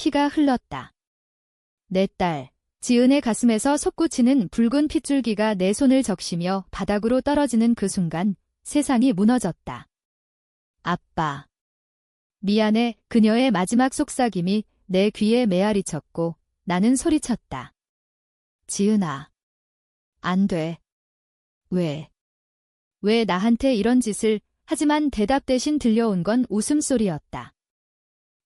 피가 흘렀다. 내 딸, 지은의 가슴에서 솟구치는 붉은 핏줄기가 내 손을 적시며 바닥으로 떨어지는 그 순간 세상이 무너졌다. 아빠. 미안해. 그녀의 마지막 속삭임이 내 귀에 메아리쳤고 나는 소리쳤다. 지은아. 안 돼. 왜? 왜 나한테 이런 짓을? 하지만 대답 대신 들려온 건 웃음소리였다.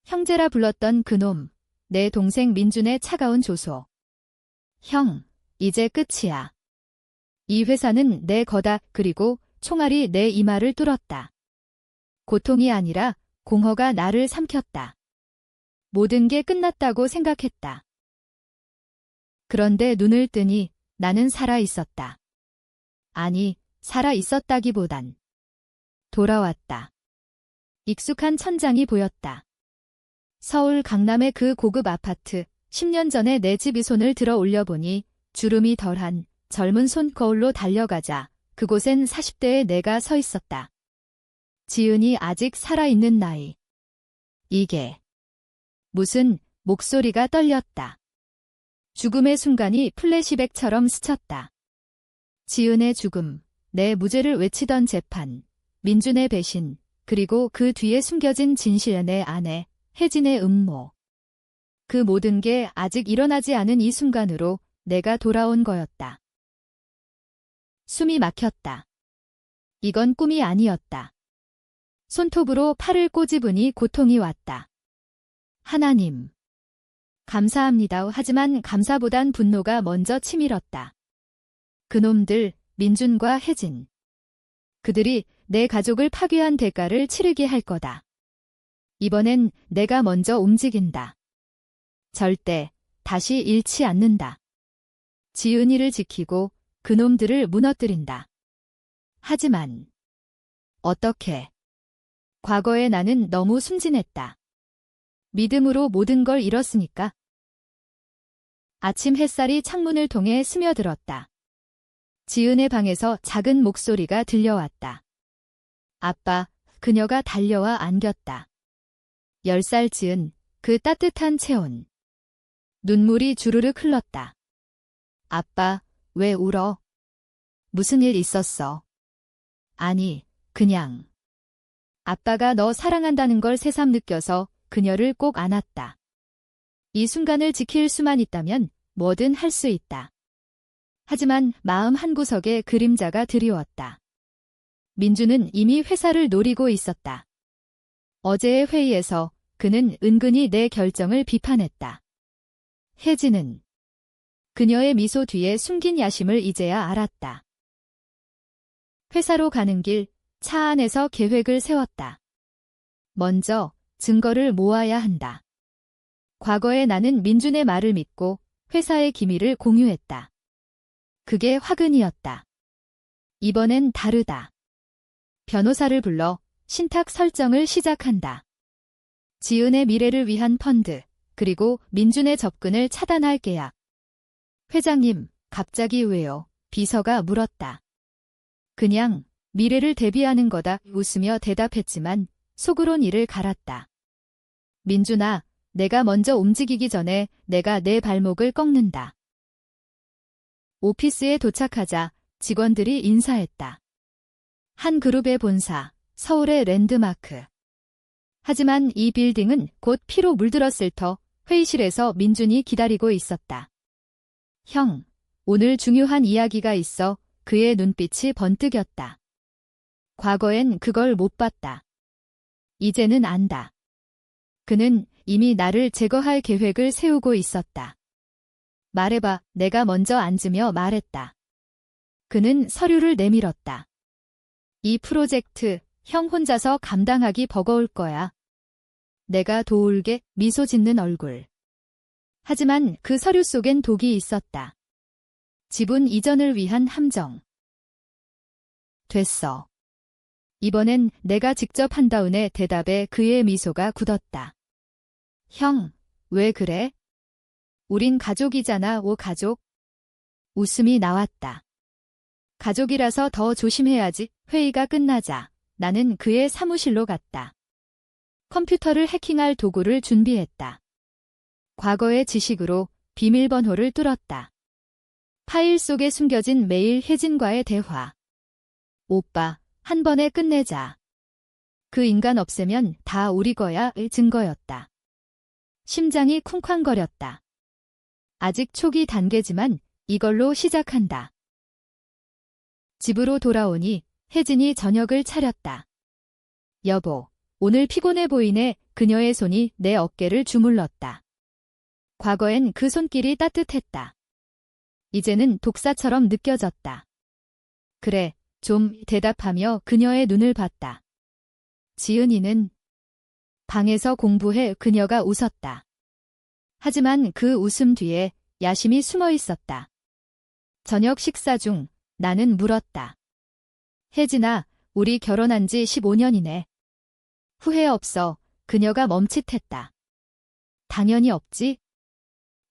형제라 불렀던 그놈, 내 동생 민준의 차가운 조소. 형, 이제 끝이야. 이 회사는 내 거다. 그리고 총알이 내 이마를 뚫었다. 고통이 아니라 공허가 나를 삼켰다. 모든 게 끝났다고 생각했다. 그런데 눈을 뜨니 나는 살아 있었다. 아니, 살아 있었다기보단 돌아왔다. 익숙한 천장이 보였다. 서울 강남의 그 고급 아파트, 10년 전에 내 집이 손을 들어 올려보니 주름이 덜한 젊은 손 거울로 달려가자 그곳엔 40대의 내가 서 있었다. 지은이 아직 살아있는 나이. 이게 무슨 목소리가 떨렸다. 죽음의 순간이 플래시백처럼 스쳤다. 지은의 죽음, 내 무죄를 외치던 재판, 민준의 배신, 그리고 그 뒤에 숨겨진 진실 내 아내, 혜진의 음모. 그 모든 게 아직 일어나지 않은 이 순간으로 내가 돌아온 거였다. 숨이 막혔다. 이건 꿈이 아니었다. 손톱으로 팔을 꼬집으니 고통이 왔다. 하나님. 감사합니다. 하지만 감사보단 분노가 먼저 치밀었다. 그놈들, 민준과 혜진. 그들이 내 가족을 파괴한 대가를 치르게 할 거다. 이번엔 내가 먼저 움직인다. 절대 다시 잃지 않는다. 지은이를 지키고 그놈들을 무너뜨린다. 하지만 어떻게? 과거에 나는 너무 순진했다. 믿음으로 모든 걸 잃었으니까. 아침 햇살이 창문을 통해 스며들었다. 지은의 방에서 작은 목소리가 들려왔다. 아빠, 그녀가 달려와 안겼다. 10살 지은 그 따뜻한 체온. 눈물이 주르륵 흘렀다. 아빠, 왜 울어? 무슨 일 있었어? 아니, 그냥. 아빠가 너 사랑한다는 걸 새삼 느껴서 그녀를 꼭 안았다. 이 순간을 지킬 수만 있다면 뭐든 할 수 있다. 하지만 마음 한구석에 그림자가 드리웠다. 민주는 이미 회사를 노리고 있었다. 어제의 회의에서 그는 은근히 내 결정을 비판했다. 혜진은 그녀의 미소 뒤에 숨긴 야심을 이제야 알았다. 회사로 가는 길, 차 안에서 계획을 세웠다. 먼저 증거를 모아야 한다. 과거에 나는 민준의 말을 믿고 회사의 기밀을 공유했다. 그게 화근이었다. 이번엔 다르다. 변호사를 불러 신탁 설정을 시작한다. 지은의 미래를 위한 펀드, 그리고 민준의 접근을 차단할 계약. 회장님, 갑자기 왜요? 비서가 물었다. 그냥 미래를 대비하는 거다 웃으며 대답했지만 속으론 이를 갈았다. 민준아, 내가 먼저 움직이기 전에 내가 내 발목을 꺾는다. 오피스에 도착하자 직원들이 인사했다. 한 그룹의 본사, 서울의 랜드마크. 하지만 이 빌딩은 곧 피로 물들었을 터 회의실에서 민준이 기다리고 있었다. 형, 오늘 중요한 이야기가 있어. 그의 눈빛이 번뜩였다. 과거엔 그걸 못 봤다. 이제는 안다. 그는 이미 나를 제거할 계획을 세우고 있었다. 말해봐, 내가 먼저 앉으며 말했다. 그는 서류를 내밀었다. 이 프로젝트, 형 혼자서 감당하기 버거울 거야. 내가 도울게. 미소 짓는 얼굴. 하지만 그 서류 속엔 독이 있었다. 지분 이전을 위한 함정. 됐어. 이번엔 내가 직접 한다운의 대답에 그의 미소가 굳었다. 형, 왜 그래? 우린 가족이잖아. 오 가족. 웃음이 나왔다. 가족이라서 더 조심해야지. 회의가 끝나자 나는 그의 사무실로 갔다. 컴퓨터를 해킹할 도구를 준비했다. 과거의 지식으로 비밀번호를 뚫었다. 파일 속에 숨겨진 메일 혜진과의 대화. 오빠, 한 번에 끝내자. 그 인간 없애면 다 우리 거야의 증거였다. 심장이 쿵쾅거렸다. 아직 초기 단계지만 이걸로 시작한다. 집으로 돌아오니 혜진이 저녁을 차렸다. 여보, 오늘 피곤해 보이네. 그녀의 손이 내 어깨를 주물렀다. 과거엔 그 손길이 따뜻했다. 이제는 독사처럼 느껴졌다. 그래, 좀 대답하며 그녀의 눈을 봤다. 지은이는 방에서 공부해. 그녀가 웃었다. 하지만 그 웃음 뒤에 야심이 숨어 있었다. 저녁 식사 중 나는 물었다. 혜진아, 우리 결혼한 지 15년이네. 후회 없어. 그녀가 멈칫했다. 당연히 없지.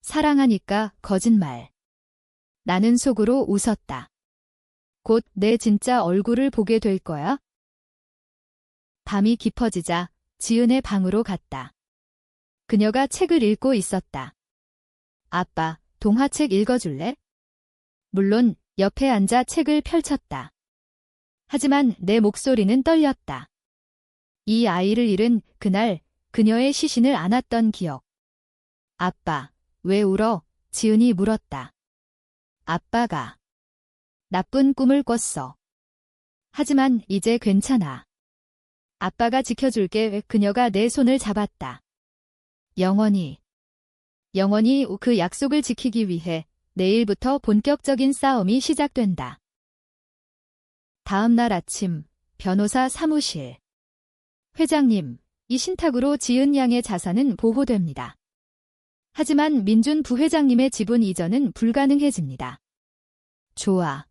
사랑하니까. 거짓말. 나는 속으로 웃었다. 곧 내 진짜 얼굴을 보게 될 거야. 밤이 깊어지자 지은의 방으로 갔다. 그녀가 책을 읽고 있었다. 아빠, 동화책 읽어줄래? 물론 옆에 앉아 책을 펼쳤다. 하지만 내 목소리는 떨렸다. 이 아이를 잃은 그날 그녀의 시신을 안았던 기억. 아빠, 왜 울어? 지은이 물었다. 아빠가 나쁜 꿈을 꿨어. 하지만 이제 괜찮아. 아빠가 지켜줄게. 그녀가 내 손을 잡았다. 영원히 그 약속을 지키기 위해 내일부터 본격적인 싸움이 시작된다. 다음 날 아침, 변호사 사무실. 회장님, 이 신탁으로 지은 양의 자산은 보호됩니다. 하지만 민준 부회장님의 지분 이전은 불가능해집니다. 좋아.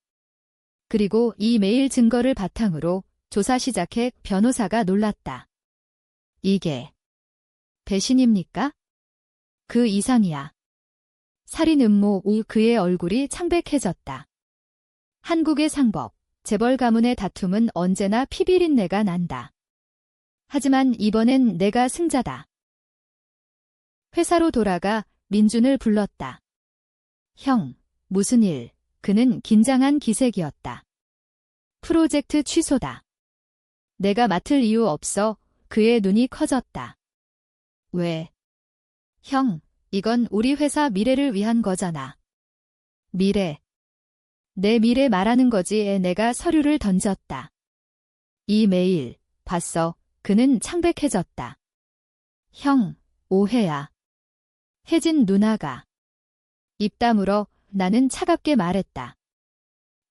그리고 이 메일 증거를 바탕으로 조사 시작해. 변호사가 놀랐다. 이게 배신입니까? 그 이상이야. 살인 음모. 그의 얼굴이 창백해졌다. 한국의 상법, 재벌 가문의 다툼은 언제나 피비린내가 난다. 하지만 이번엔 내가 승자다. 회사로 돌아가 민준을 불렀다. 형, 무슨 일? 그는 긴장한 기색이었다. 프로젝트 취소다. 내가 맡을 이유 없어. 그의 눈이 커졌다. 왜? 형, 이건 우리 회사 미래를 위한 거잖아. 미래. 내 미래 말하는 거지. 내가 서류를 던졌다. 이 메일 봤어. 그는 창백해졌다. 형, 오해야. 혜진 누나가. 입 다물어. 나는 차갑게 말했다.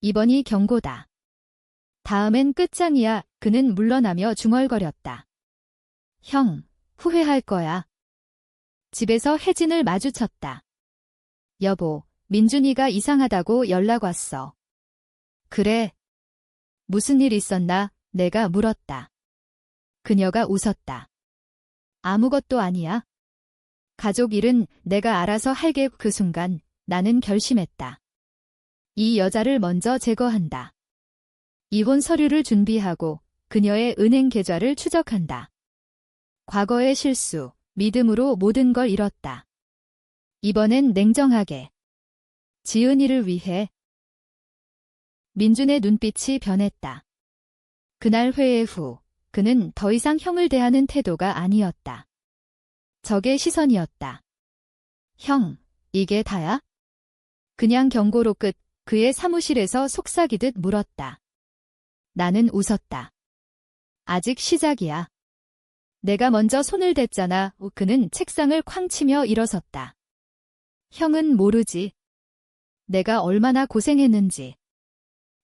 이번이 경고다. 다음엔 끝장이야. 그는 물러나며 중얼거렸다. 형, 후회할 거야. 집에서 혜진을 마주쳤다. 여보, 민준이가 이상하다고 연락 왔어. 그래? 무슨 일 있었나? 내가 물었다. 그녀가 웃었다. 아무것도 아니야. 가족 일은 내가 알아서 할게. 그 순간 나는 결심했다. 이 여자를 먼저 제거한다. 이혼 서류를 준비하고 그녀의 은행 계좌를 추적한다. 과거의 실수, 믿음으로 모든 걸 잃었다. 이번엔 냉정하게. 지은이를 위해. 민준의 눈빛이 변했다. 그날 회의 후 그는 더 이상 형을 대하는 태도가 아니었다. 적의 시선이었다. 형, 이게 다야? 그냥 경고로 끝. 그의 사무실에서 속삭이듯 물었다. 나는 웃었다. 아직 시작이야. 내가 먼저 손을 댔잖아. 그는 책상을 쾅 치며 일어섰다. 형은 모르지. 내가 얼마나 고생했는지.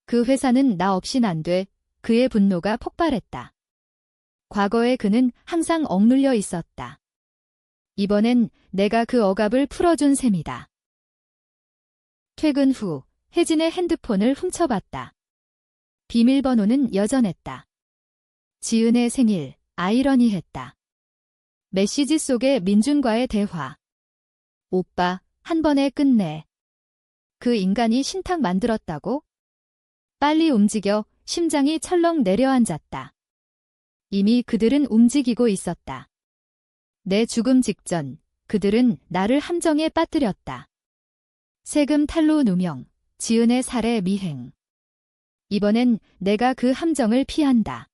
그 회사는 나 없인 안 돼. 그의 분노가 폭발했다. 과거에 그는 항상 억눌려 있었다. 이번엔 내가 그 억압을 풀어준 셈이다. 퇴근 후 혜진의 핸드폰을 훔쳐봤다. 비밀번호는 여전했다. 지은의 생일, 아이러니했다. 메시지 속에 민준과의 대화. 오빠, 한 번에 끝내. 그 인간이 신탁 만들었다고? 빨리 움직여. 심장이 철렁 내려앉았다. 이미 그들은 움직이고 있었다. 내 죽음 직전 그들은 나를 함정에 빠뜨렸다. 세금 탈루 누명, 지은의 살해 미행. 이번엔 내가 그 함정을 피한다.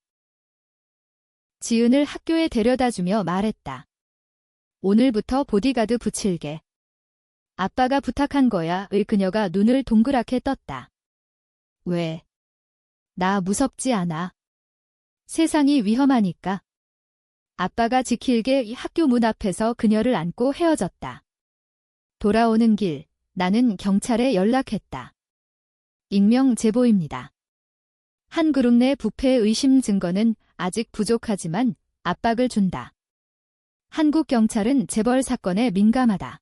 지은을 학교에 데려다주며 말했다. 오늘부터 보디가드 붙일게. 아빠가 부탁한 거야. 그녀가 눈을 동그랗게 떴다. 왜? 나 무섭지 않아. 세상이 위험하니까. 아빠가 지킬게. 이 학교 문 앞에서 그녀를 안고 헤어졌다. 돌아오는 길, 나는 경찰에 연락했다. 익명 제보입니다. 한 그룹 내 부패 의심 증거는 아직 부족하지만 압박을 준다. 한국 경찰은 재벌 사건에 민감하다.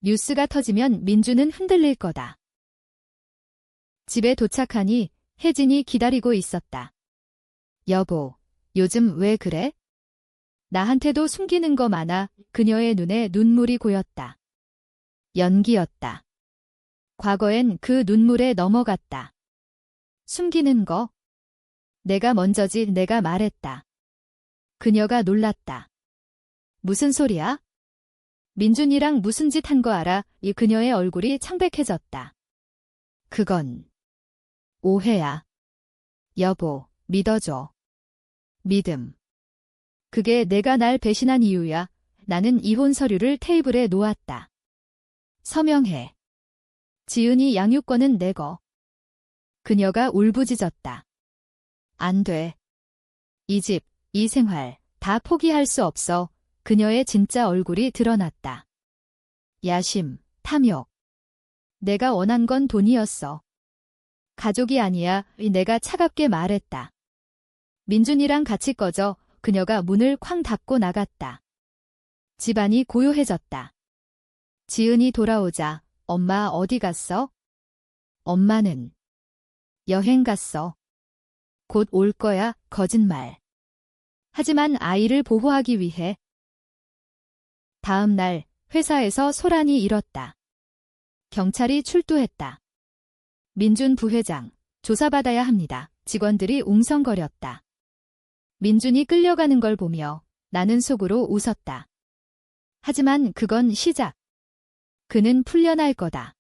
뉴스가 터지면 민주는 흔들릴 거다. 집에 도착하니 혜진이 기다리고 있었다. 여보, 요즘 왜 그래? 나한테도 숨기는 거 많아. 그녀의 눈에 눈물이 고였다. 연기였다. 과거엔 그 눈물에 넘어갔다. 숨기는 거? 내가 먼저지. 내가 말했다. 그녀가 놀랐다. 무슨 소리야? 민준이랑 무슨 짓 한 거 알아? 이 그녀의 얼굴이 창백해졌다. 그건 오해야. 여보, 믿어줘. 믿음. 그게 내가 날 배신한 이유야. 나는 이혼 서류를 테이블에 놓았다. 서명해. 지은이 양육권은 내 거. 그녀가 울부짖었다. 안 돼. 이 집, 이 생활, 다 포기할 수 없어. 그녀의 진짜 얼굴이 드러났다. 야심, 탐욕. 내가 원한 건 돈이었어. 가족이 아니야. 내가 차갑게 말했다. 민준이랑 같이 꺼져. 그녀가 문을 쾅 닫고 나갔다. 집안이 고요해졌다. 지은이 돌아오자 엄마 어디 갔어? 엄마는 여행 갔어. 곧 올 거야. 거짓말. 하지만 아이를 보호하기 위해. 다음 날 회사에서 소란이 일었다. 경찰이 출두했다. 민준 부회장, 조사받아야 합니다. 직원들이 웅성거렸다. 민준이 끌려가는 걸 보며 나는 속으로 웃었다. 하지만 그건 시작. 그는 풀려날 거다.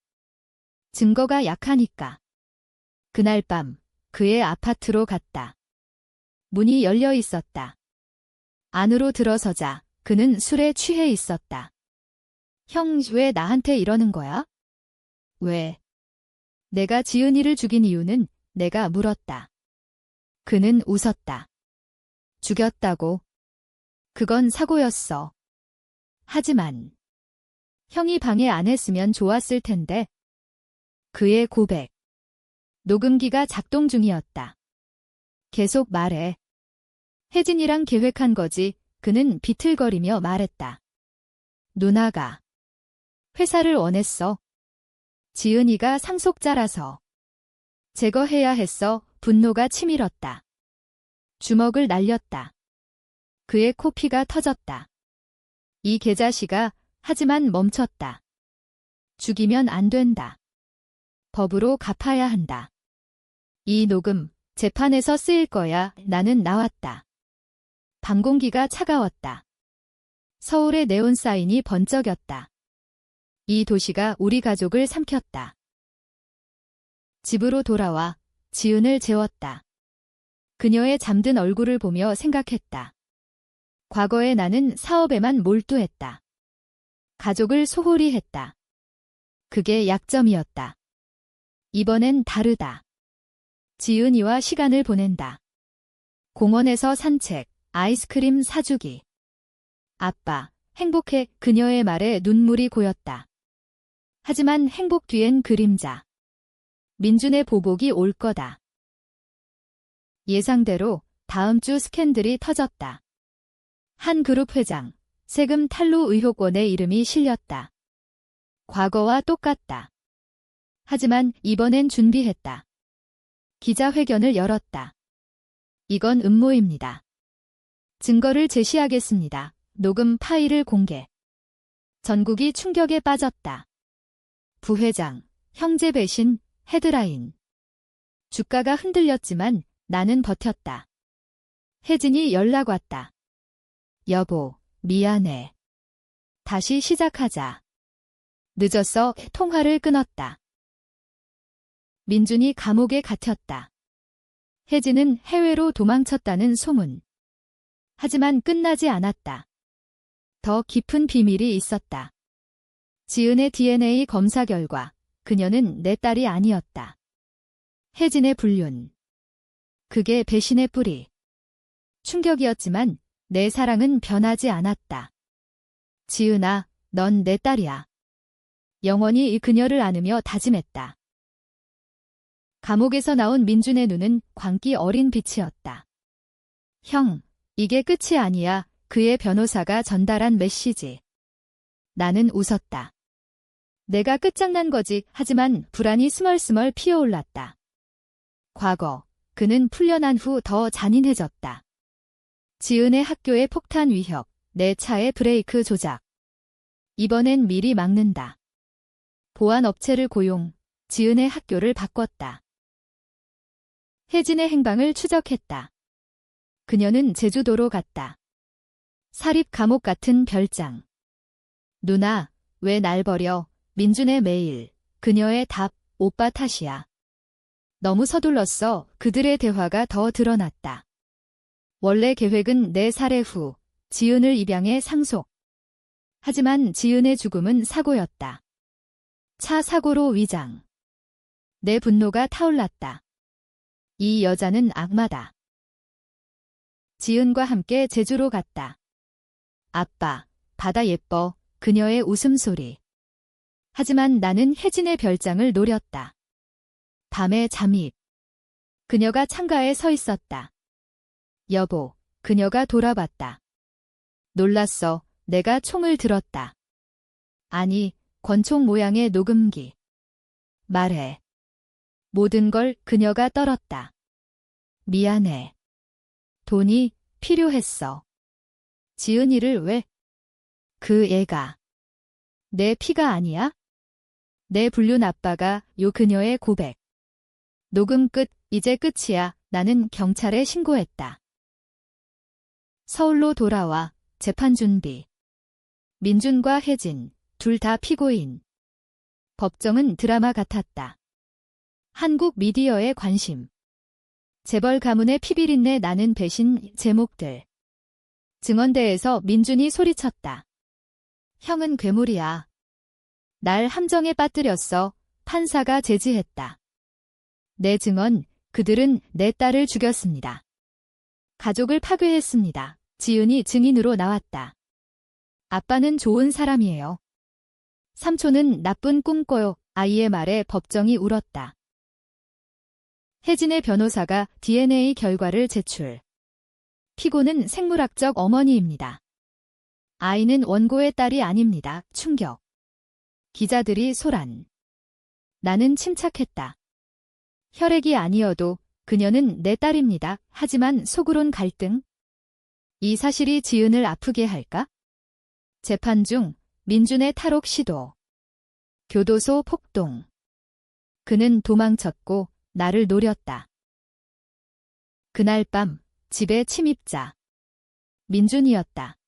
증거가 약하니까. 그날 밤 그의 아파트로 갔다. 문이 열려 있었다. 안으로 들어서자 그는 술에 취해 있었다. 형, 왜 나한테 이러는 거야? 왜? 내가 지은이를 죽인 이유는 내가 물었다. 그는 웃었다. 죽였다고. 그건 사고였어. 하지만 형이 방해 안 했으면 좋았을 텐데. 그의 고백. 녹음기가 작동 중이었다. 계속 말해. 혜진이랑 계획한 거지. 그는 비틀거리며 말했다. 누나가 회사를 원했어. 지은이가 상속자라서. 제거해야 했어. 분노가 치밀었다. 주먹을 날렸다. 그의 코피가 터졌다. 이 개자식아. 하지만 멈췄다. 죽이면 안 된다. 법으로 갚아야 한다. 이 녹음 재판에서 쓰일 거야. 나는 나왔다. 방공기가 차가웠다. 서울의 네온 사인이 번쩍였다. 이 도시가 우리 가족을 삼켰다. 집으로 돌아와 지은을 재웠다. 그녀의 잠든 얼굴을 보며 생각했다. 과거에 나는 사업에만 몰두했다. 가족을 소홀히 했다. 그게 약점이었다. 이번엔 다르다. 지은이와 시간을 보낸다. 공원에서 산책, 아이스크림 사주기. 아빠, 행복해. 그녀의 말에 눈물이 고였다. 하지만 행복 뒤엔 그림자. 민준의 보복이 올 거다. 예상대로 다음 주 스캔들이 터졌다. 한 그룹 회장, 세금 탈루 의혹원의 이름이 실렸다. 과거와 똑같다. 하지만 이번엔 준비했다. 기자회견을 열었다. 이건 음모입니다. 증거를 제시하겠습니다. 녹음 파일을 공개. 전국이 충격에 빠졌다. 부회장, 형제 배신, 헤드라인. 주가가 흔들렸지만 나는 버텼다. 혜진이 연락 왔다. 여보, 미안해. 다시 시작하자. 늦었어. 통화를 끊었다. 민준이 감옥에 갇혔다. 혜진은 해외로 도망쳤다는 소문. 하지만 끝나지 않았다. 더 깊은 비밀이 있었다. 지은의 DNA 검사 결과 그녀는 내 딸이 아니었다. 혜진의 불륜. 그게 배신의 뿌리. 충격이었지만 내 사랑은 변하지 않았다. 지은아, 넌 내 딸이야. 영원히 이 그녀를 안으며 다짐했다. 감옥에서 나온 민준의 눈은 광기 어린 빛이었다. 형, 이게 끝이 아니야. 그의 변호사가 전달한 메시지. 나는 웃었다. 내가 끝장난 거지. 하지만 불안이 스멀스멀 피어올랐다. 과거, 그는 풀려난 후 더 잔인해졌다. 지은의 학교의 폭탄 위협, 내 차의 브레이크 조작. 이번엔 미리 막는다. 보안 업체를 고용, 지은의 학교를 바꿨다. 혜진의 행방을 추적했다. 그녀는 제주도로 갔다. 사립 감옥 같은 별장. 누나, 왜 날 버려? 민준의 메일. 그녀의 답, 오빠 탓이야. 너무 서둘렀어. 그들의 대화가 더 드러났다. 원래 계획은 내 살해 후 지은을 입양해 상속. 하지만 지은의 죽음은 사고였다. 차 사고로 위장. 내 분노가 타올랐다. 이 여자는 악마다. 지은과 함께 제주로 갔다. 아빠, 바다 예뻐. 그녀의 웃음소리. 하지만 나는 혜진의 별장을 노렸다. 밤의 잠입. 그녀가 창가에 서 있었다. 여보, 그녀가 돌아봤다. 놀랐어. 내가 총을 들었다. 아니, 권총 모양의 녹음기. 말해. 모든 걸 그녀가 떨었다. 미안해. 돈이 필요했어. 지은이를 왜? 그 애가. 내 피가 아니야? 내 불륜 아빠가 요 그녀의 고백. 녹음 끝, 이제 끝이야. 나는 경찰에 신고했다. 서울로 돌아와, 재판 준비. 민준과 혜진, 둘 다 피고인. 법정은 드라마 같았다. 한국 미디어의 관심. 재벌 가문의 피비린내 나는 배신 제목들. 증언대에서 민준이 소리쳤다. 형은 괴물이야. 날 함정에 빠뜨렸어. 판사가 제지했다. 내 증언, 그들은 내 딸을 죽였습니다. 가족을 파괴했습니다. 지은이 증인으로 나왔다. 아빠는 좋은 사람이에요. 삼촌은 나쁜 꿈 꿔요. 아이의 말에 법정이 울었다. 혜진의 변호사가 DNA 결과를 제출. 피고는 생물학적 어머니입니다. 아이는 원고의 딸이 아닙니다. 충격. 기자들이 소란. 나는 침착했다. 혈액이 아니어도 그녀는 내 딸입니다. 하지만 속으론 갈등. 이 사실이 지은을 아프게 할까? 재판 중 민준의 탈옥 시도. 교도소 폭동. 그는 도망쳤고 나를 노렸다. 그날 밤 집에 침입자. 민준이었다.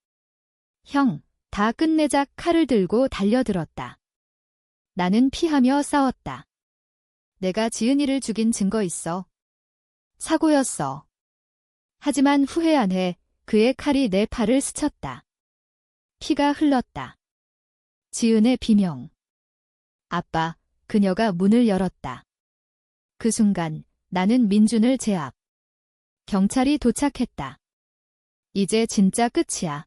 형, 다 끝내자. 칼을 들고 달려들었다. 나는 피하며 싸웠다. 내가 지은이를 죽인 증거 있어. 사고였어. 하지만 후회 안 해. 그의 칼이 내 팔을 스쳤다. 피가 흘렀다. 지은의 비명. 아빠, 그녀가 문을 열었다. 그 순간 나는 민준을 제압. 경찰이 도착했다. 이제 진짜 끝이야.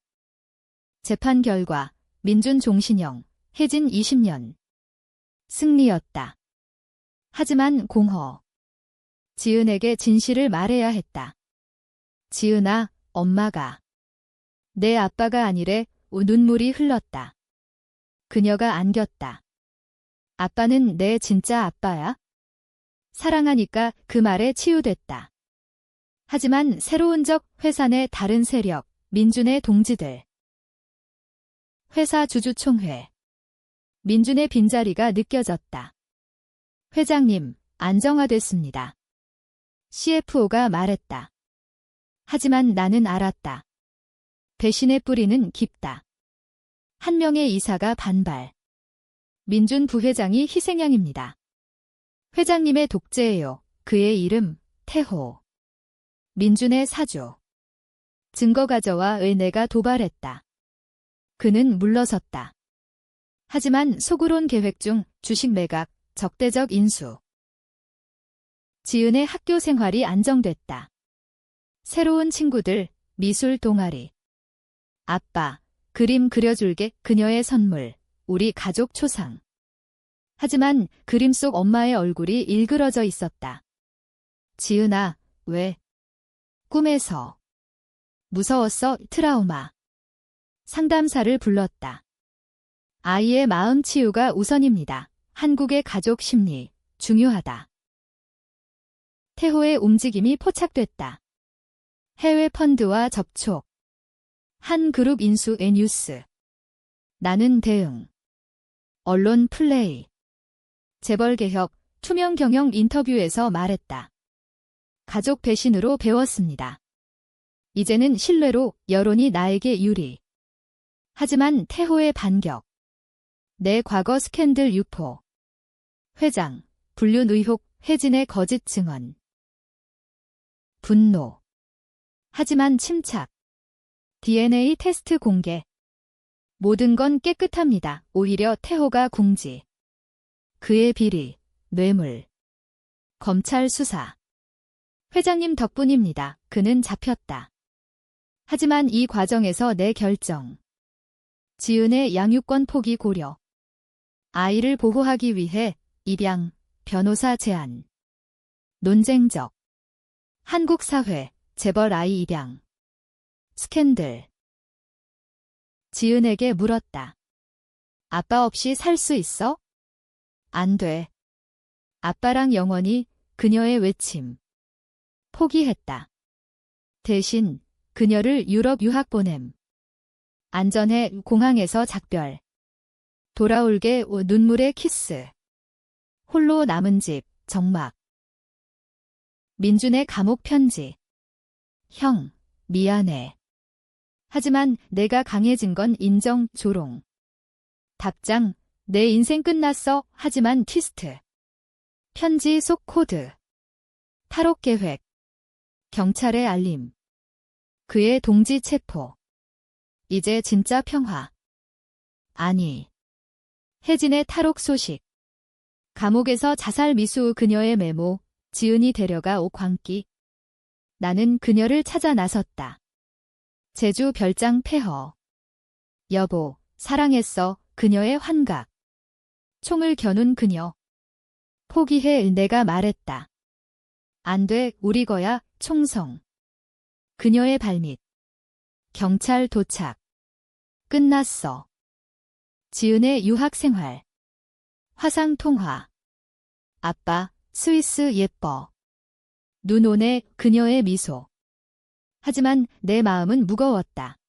재판 결과 민준 종신형, 혜진 20년. 승리였다. 하지만 공허. 지은에게 진실을 말해야 했다. 지은아, 엄마가. 내 아빠가 아니래. 눈물이 흘렀다. 그녀가 안겼다. 아빠는 내 진짜 아빠야? 사랑하니까 그 말에 치유됐다. 하지만 새로운 적, 회사 내 다른 세력, 민준의 동지들. 회사 주주총회. 민준의 빈자리가 느껴졌다. 회장님, 안정화됐습니다. CFO가 말했다. 하지만 나는 알았다. 배신의 뿌리는 깊다. 한 명의 이사가 반발. 민준 부회장이 희생양입니다. 회장님의 독재예요. 그의 이름 태호. 민준의 사주. 증거 가져와 내가 도발했다. 그는 물러섰다. 하지만 속으론 계획 중 주식 매각, 적대적 인수. 지은의 학교 생활이 안정됐다. 새로운 친구들, 미술 동아리. 아빠, 그림 그려줄게 그녀의 선물, 우리 가족 초상. 하지만 그림 속 엄마의 얼굴이 일그러져 있었다. 지은아, 왜? 꿈에서. 무서웠어, 트라우마. 상담사를 불렀다. 아이의 마음 치유가 우선입니다. 한국의 가족 심리, 중요하다. 태호의 움직임이 포착됐다. 해외 펀드와 접촉. 한 그룹 인수의 뉴스. 나는 대응. 언론 플레이. 재벌 개혁, 투명 경영 인터뷰에서 말했다. 가족 배신으로 배웠습니다. 이제는 신뢰로 여론이 나에게 유리. 하지만 태호의 반격. 내 과거 스캔들 유포. 회장, 불륜 의혹, 혜진의 거짓 증언. 분노. 하지만 침착. DNA 테스트 공개. 모든 건 깨끗합니다. 오히려 태호가 궁지. 그의 비리, 뇌물. 검찰 수사. 회장님 덕분입니다. 그는 잡혔다. 하지만 이 과정에서 내 결정. 지은의 양육권 포기 고려. 아이를 보호하기 위해 입양, 변호사 제안. 논쟁적. 한국 사회, 재벌 아이 입양. 스캔들. 지은에게 물었다. 아빠 없이 살 수 있어? 안 돼. 아빠랑 영원히. 그녀의 외침. 포기했다. 대신 그녀를 유럽 유학 보냄. 안전해. 공항에서 작별. 돌아올게. 눈물의 키스. 홀로 남은 집. 정막. 민준의 감옥 편지. 형, 미안해. 하지만 내가 강해진 건 인정. 조롱. 답장. 내 인생 끝났어. 하지만 티스트. 편지 속 코드. 탈옥 계획. 경찰의 알림. 그의 동지 체포. 이제 진짜 평화. 아니. 혜진의 탈옥 소식. 감옥에서 자살 미수 그녀의 메모. 지은이 데려가 광기. 나는 그녀를 찾아 나섰다. 제주 별장 폐허. 여보, 사랑했어. 그녀의 환각. 총을 겨눈 그녀. 포기해. 내가 말했다. 안 돼. 우리 거야. 총성. 그녀의 발밑. 경찰 도착. 끝났어. 지은의 유학 생활. 화상 통화. 아빠, 스위스 예뻐. 눈 오네. 그녀의 미소. 하지만 내 마음은 무거웠다.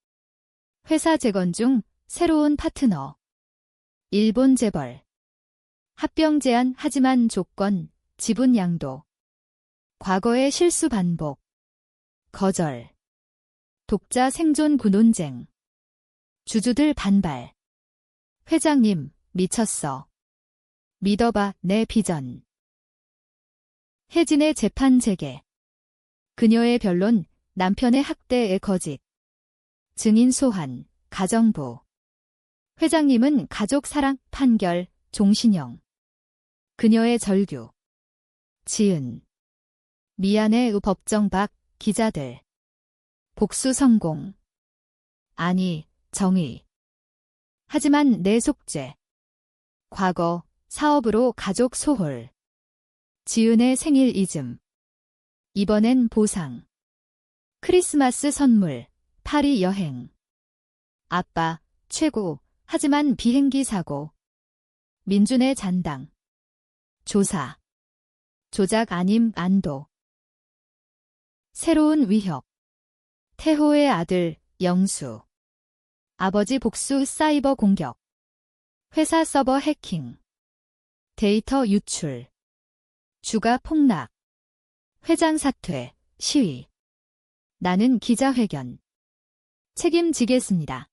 회사 재건 중 새로운 파트너. 일본 재벌. 합병 제한. 하지만 조건, 지분 양도. 과거의 실수 반복. 거절. 독자 생존 구논쟁. 주주들 반발. 회장님, 미쳤어. 믿어봐. 내 비전. 혜진의 재판 재개. 그녀의 변론. 남편의 학대의 거짓. 증인 소환. 가정부. 회장님은 가족 사랑. 판결. 종신형. 그녀의 절규. 지은. 미안해. 법정 밖. 기자들. 복수 성공. 아니, 정의. 하지만 내 속죄. 과거, 사업으로 가족 소홀. 지은의 생일 잊음. 이번엔 보상. 크리스마스 선물. 파리 여행. 아빠, 최고. 하지만 비행기 사고. 민준의 잔당. 조사. 조작 아님. 안도. 새로운 위협. 태호의 아들, 영수. 아버지 복수. 사이버 공격. 회사 서버 해킹. 데이터 유출. 주가 폭락. 회장 사퇴. 시위. 나는 기자회견. 책임지겠습니다.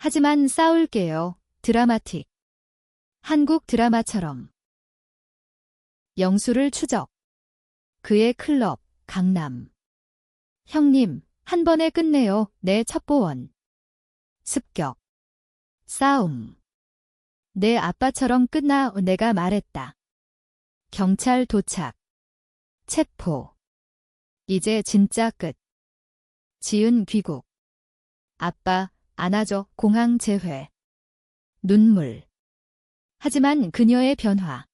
하지만 싸울게요. 드라마틱. 한국 드라마처럼. 영수를 추적. 그의 클럽, 강남. 형님, 한 번에 끝내요. 내 첩보원. 습격. 싸움. 내 아빠처럼 끝나. 내가 말했다. 경찰 도착. 체포. 이제 진짜 끝. 지은 귀국. 아빠, 안아줘. 공항 재회. 눈물. 하지만 그녀의 변화.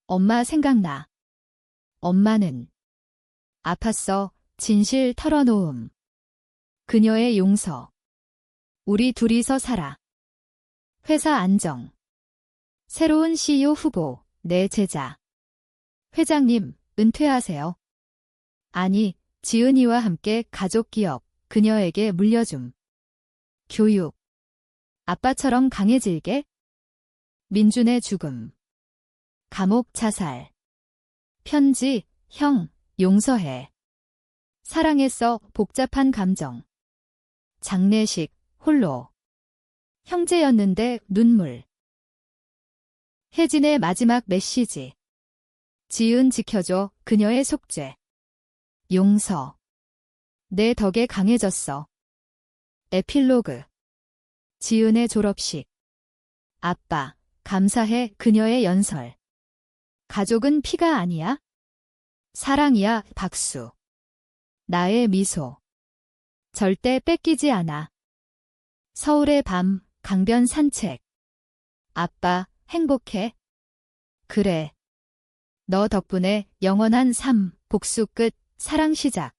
엄마 생각나. 엄마는 아팠어. 진실 털어놓음. 그녀의 용서. 우리 둘이서 살아. 회사 안정. 새로운 CEO 후보. 내 제자. 회장님, 은퇴하세요. 아니, 지은이와 함께 가족 기업. 그녀에게 물려줌. 교육. 아빠처럼 강해질게. 민준의 죽음. 감옥 자살. 편지, 형, 용서해. 사랑했어. 복잡한 감정. 장례식, 홀로. 형제였는데 눈물. 혜진의 마지막 메시지. 지은 지켜줘. 그녀의 속죄. 용서. 내 덕에 강해졌어. 에필로그. 지은의 졸업식. 아빠, 감사해. 그녀의 연설. 가족은 피가 아니야? 사랑이야. 박수. 나의 미소. 절대 뺏기지 않아. 서울의 밤, 강변 산책. 아빠, 행복해? 그래. 너 덕분에 영원한 삶, 복수 끝, 사랑 시작.